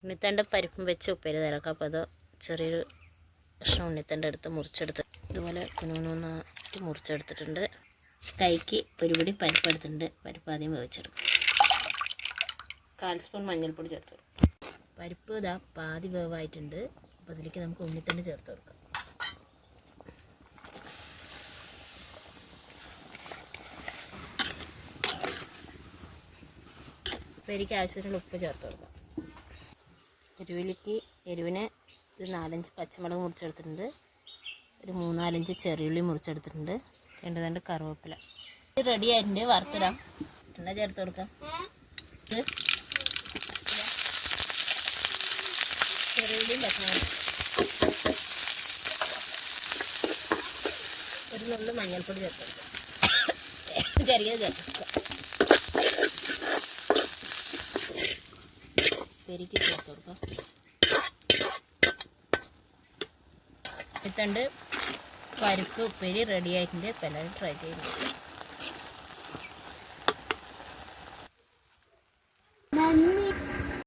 ഉണ്ണിത്തണ്ട് പരിപ്പും വെച്ച് ഉപ്പേരി തരാം. അപ്പോൾ അത് ചെറിയൊരു കഷ്ണം ഉണ്ണിത്തണ്ട് എടുത്ത് മുറിച്ചെടുത്ത് ഇതുപോലെ കുനുകുനാക്കി മുറിച്ചെടുത്തിട്ടുണ്ട്. കൈക്ക് ഒരു പിടി പരിപ്പ് എടുത്തിട്ടുണ്ട്. പരിപ്പ് ആദ്യം വേവിച്ചെടുക്കും. 1/4 സ്പൂൺ മഞ്ഞൾപ്പൊടി ചേർത്ത് കൊടുക്കും. പരിപ്പ് ഇതാ പാതി വേവായിട്ടുണ്ട്. അപ്പോൾ അതിലേക്ക് നമുക്ക് ഉണ്ണിത്തണ്ട് ചേർത്ത് കൊടുക്കാം. ഉപ്പേരിക്ക് ആവശ്യത്തിനുള്ള ഉപ്പ് ചേർത്ത് കൊടുക്കാം. എരിവിന് ഒരു 4-5 പച്ചമുളക് മുറിച്ചെടുത്തിട്ടുണ്ട്. ഒരു 3-4 ചെറിയുള്ളി മുറിച്ചെടുത്തിട്ടുണ്ട്. 2 കറിവേപ്പില. ഇത് റെഡി ആയിട്ടുണ്ട്. വറുത്തിടാം. എണ്ണ ചേർത്ത് കൊടുക്കാം. ചെറിയുള്ളിയും പച്ചമുളകും, ഒരു നുള്ളു മഞ്ഞൾപ്പൊടി ചേർത്ത് കൊടുക്കാം. ചെറിയ ചേർത്ത് കൊടുക്കാം. ഉപ്പേരിക്ക് ചേർത്ത് കൊടുക്കാം. എടുത്തുണ്ട് പരിപ്പ് ഉപ്പേരി റെഡി ആയിട്ടുണ്ട്. ഇപ്പോൾ എല്ലാവരും ട്രൈ ചെയ്യുന്നു.